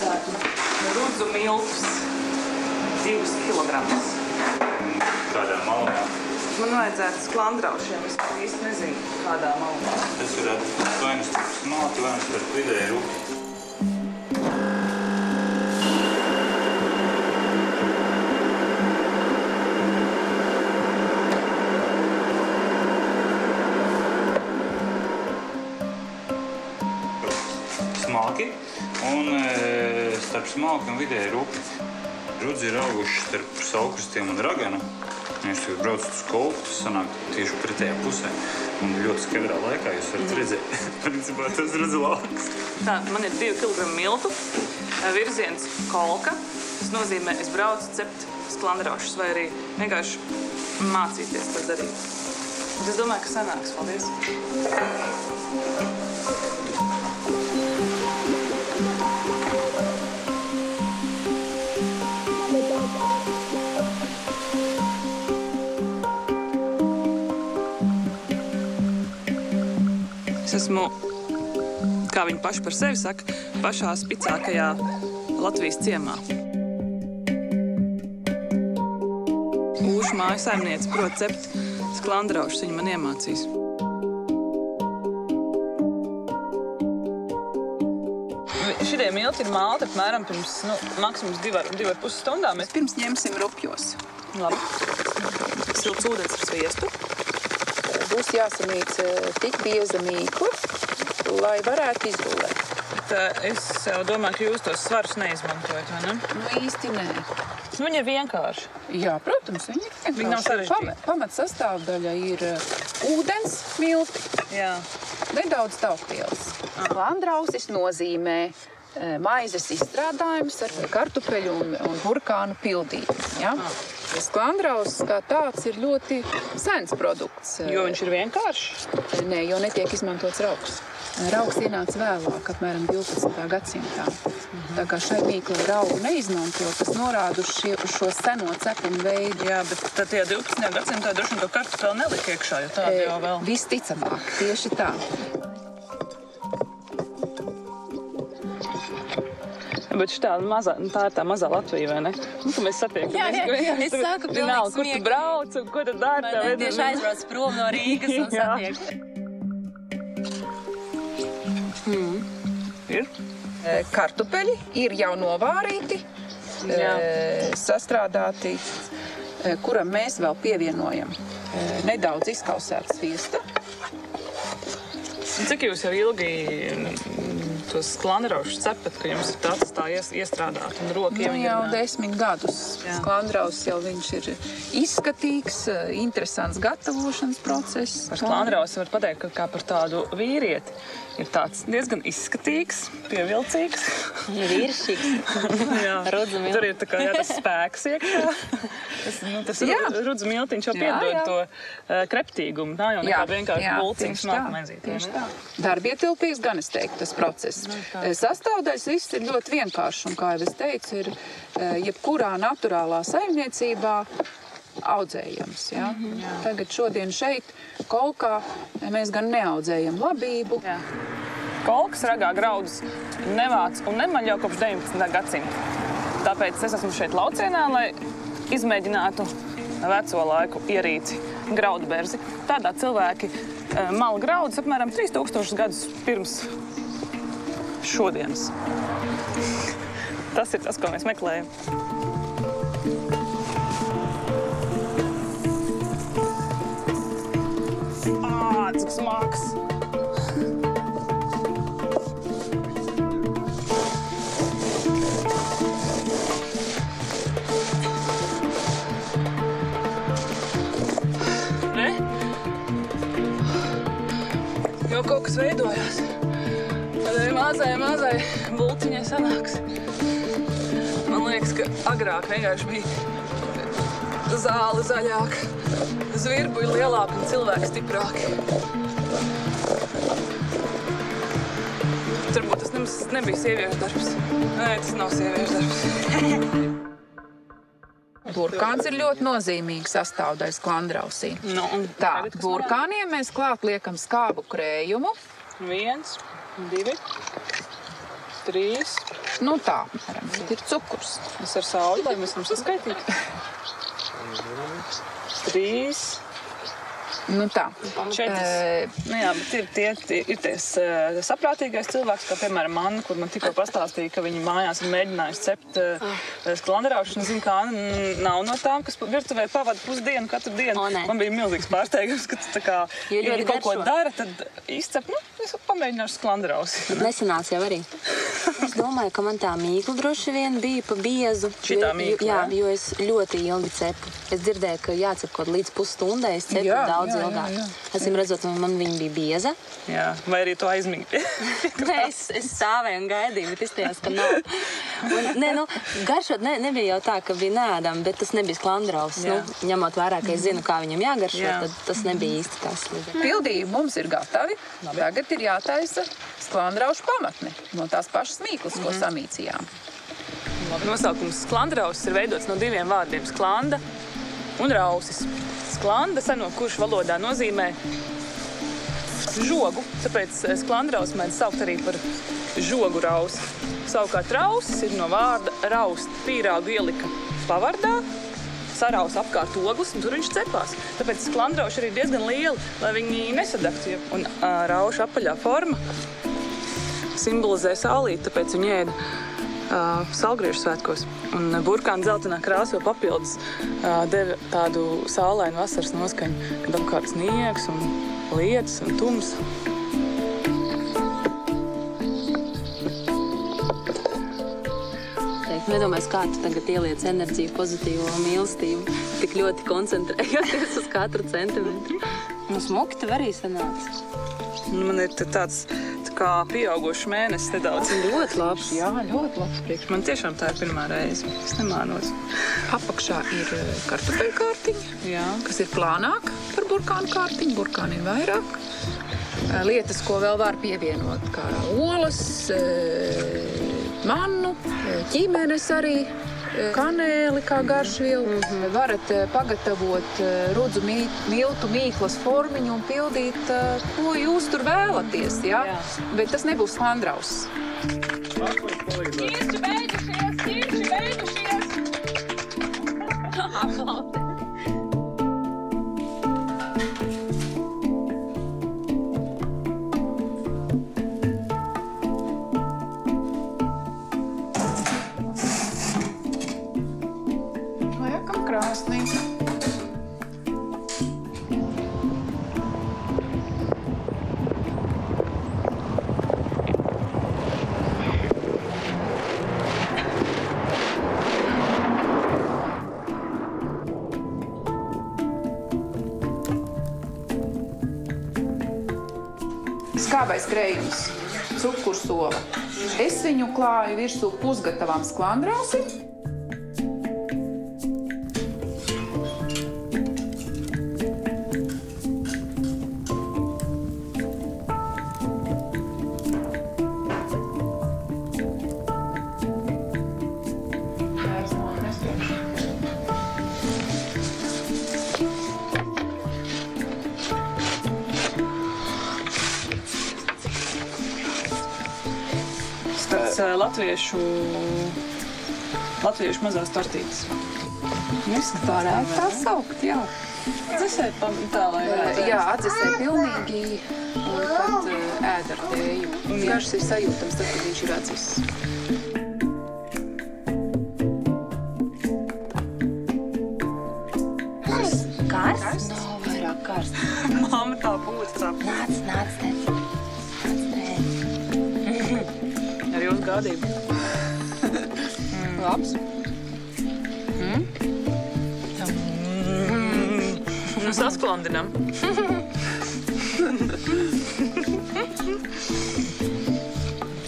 vajadzētu rudzu miltus 2 kilogramus. Kādā malā? Man vajadzētu sklandraušiem, es īsti nezinu, kādā malā. Tas varētu būt vai nu starp smalki, vai nu starp vidēju rupi. Smalki un starp smalki un vidēju rupi. Rudzi ir auguši starp Saulkrastiem un Raganu. Viņš tagad brauc uz Kolku, tas sanāk tieši pretējā pusē. Un ļoti skaidrā laikā jūs varat redzēt. Principā tas rudzi lauks. Tā, man ir 2 kilogramu miltu, virziens Kolka. Tas nozīmē, es braucu cept sklandraušus vai arī vienkārši mācīties to darīt. Un es domāju, ka sanāks. Paldies! Es esmu, kā viņi paši par sevi saka, pašā spicākajā Latvijas ciemā. Ūšu māju saimniece prot cept sklandraušus, viņa man iemācīs. Šitie milti ir malti apmēram pirms, maksimums 2,5 stundām. Pirms ņemsim rupjos. Labi. Silts ūdens ar sviestu. Būs jāsamīc tik bieza mīkla, lai varētu izgulēt. Bet es jau domāju, ka jūs tos svarus neizmantojat, vai ne? Īsti nē. Viņi ir vienkārši. Jā, protams, viņi ir vienkārši. Viņi nav sarežģīti. Pamat sastāvdaļa ir ūdens, milti, Jā. nedaudz taukvielas. Sklandrausis nozīmē maizes izstrādājums ar kartupeļu un burkānu pildījumu. Ja? Sklandrausis kā tāds ir ļoti sens produkts. Jo viņš ir vienkāršs? Nē, jo netiek izmantots raugs. Raugs ienāca vēlāk, apmēram 12. gadsimtā. Tā kā šai mīklai raugu neizmanto, tas norāda uz šo seno cepuma veidu. Jā, bet tad tajā 12. gadsimtā droši vien to kartupeli nelika iekšā, jo tāda jau vēl. Visticamāk, tieši tā. Bet tā ir tā mazā Latvija, vai ne? Ka mēs satiekam. Jā, es saku pilnīgi kur tu brauc un ko tu dari? Tieši aizbrauc prom no Rīgas un satiek. Ir? Kartupeļi ir jau novārīti, sastrādāti, kuram mēs vēl pievienojam nedaudz izkausēta sviesta. Cik jūs jau ilgi tos sklandraušus cepat, ka jums ir tāds tā iestrādāt un roki jau 10 gadus. Sklandrausis jau viņš ir izskatīgs, interesants gatavošanas process. Par sklandrausi var pateikt, ka kā par tādu vīrieti ir tāds diezgan izskatīgs, pievilcīgs. Vīrišķīgs. Tur ir tas spēks iekšā. Tas rudzu miltiņš jau piedod to kreptīgumu. Tā jau nekā vienkārši bulciņš smalkmaizītē. Tieši tā. Darbietilpīgs gan es teiktu tas process. Sastāvdaļas viss ir ļoti vienkāršs un, kā jau es teicu, ir jebkurā naturālā saimniecībā audzējams. Ja? Tagad šodien šeit Kolkā mēs gan neaudzējam labību. Kolkas ragā graudus nevāc un nemaļ jau kopš 19. gadsimta. Tāpēc es esmu šeit laucienā, lai izmēģinātu veco laiku ierīci graudberzi. Tādā cilvēki mala graudus apmēram 3000 gadus pirms šodienas. Tas ir tas, ko mēs meklējam. Cik smags! Ne? Jau kaut kas veidojās. Tādai mazai bulciņai sanāks. Man liekas, ka agrāk vienkārši bija zāle zaļāka, zvirbuļi lielāki un cilvēki stiprāki. Turbūt tas nebija sieviešu darbs. Nē, tas nav sieviešu darbs. Burkāns ir ļoti nozīmīga sastāvdaļa sklandrausī. Tā, burkāniem mēs klāt liekam skābu krējumu. 1, 2, 3. Nu tā, apmēram, ir cukurs. Es ar sauli, lai mēs varam saskaitīt. 3. Nu tā. 4. Nu jā, bet ir tie saprātīgais cilvēks, kā piemēram Anna, kur man tikko pastāstīja, ka viņa mājās ir mēģinājusi cept sklandraušus. Un zinu, kā Anna nav no tām, kas virtuvē pavada pusdienu katru dienu. Man bija milzīgs pārsteigums, ka tu tā kā, ja kaut ko dara, tad izcep, es pamēģināšu sklandrausi. Nesanāca jau arī. Es domāju, ka man tā mīkla droši vien bija pa biezu. Šitā mīkla, jā? Jo es ļoti ilgi cepu. Es dzirdēju, ka jācep kaut līdz pusstundai, es cepu daudz ilgāk. Esam redzot, man viņa bija bieza. Jā, vai arī tu aizmīgi? Nē, es stāvēju un gaidīju, bet izstājās, ka nav. Garšot nebija jau tā, ka bija neēdama, bet tas nebija sklandraus. Ņemot vērā, ka es zinu, kā viņam jāgaršo, tad tas nebija īsti tas. Pildījumi mums ir gatavi. Tagad ir jātaisa sklandraušu pamatne no tās pašas mīklas, ko samīcījām. Nosaukums sklandrausis ir veidots no 2 vārdiem – sklanda un rausis. Sklanda seno kuršu valodā nozīmē žogu, tāpēc sklandrausi mēdz saukt arī par žogu rausi. Savukārt rausis ir no vārda raust. Pīrāgu ielika pavardā, saraus apkārt ogles, un tur viņš cepās. Tāpēc sklandrauši ir diezgan lieli, lai viņi nesadegtu. Un rauša apaļā forma simbolizē saulīti, tāpēc viņi ēda salgriežu svētkos. Un burkāna dzeltenā krāso papildus deva tādu saulainu vasaras noskaņu, kad apkārt sniegs un lietus un tums. Nedomāju, kā tu tagad ieliec enerģiju, pozitīvo mīlestību, tik ļoti koncentrējoties uz katru centimetru. Smuki tev arī sanāca. Man ir tāds kā pieaugošs mēnesis nedaudz. Ļoti labs. Jā, ļoti labs priekš. Man tiešām tā ir pirmā reize. Es nemānos. Apakšā ir kartupeļkārtiņa, kas ir plānāk par burkānu kārtiņu. Burkāni ir vairāk. Lietas, ko vēl var pievienot, kā olas, mannu, ķīmenes arī, kanēli kā garšvielu. Varat pagatavot rudzu miltu mīklas formiņu un pildīt, ko jūs tur vēlaties, jā? Bet tas nebūs sklandrauss. Ķirši beigušies! Liekam krāsnī. Skābais krējums, cukursola. Es viņu klāju virsū pusgatavām sklandrausi. Tāds latviešu mazās tortītes. Varētu tā saukt, jā. Atdzesē tā, lai varētu. Jā, atdzesē pilnīgi, un pat ēd ar tēju. Garšs ir sajūtams tad, kad viņš ir atdzises. Karsts? Nav vairāk karsts. Mamma tā būtu. Nāc te. Ar jūsu gādību. Labs. Nu, sasklandinam.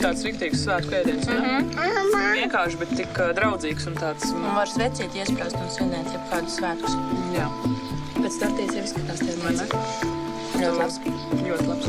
Tāds riktīgs svētku ēdiens, vienkārši, bet tik draudzīgs un tāds. Un var svecīt, iesprāst un svinēt jebkādus svētkus. Jā. Pēc tortītes jau izskatās tev. Ļoti labs.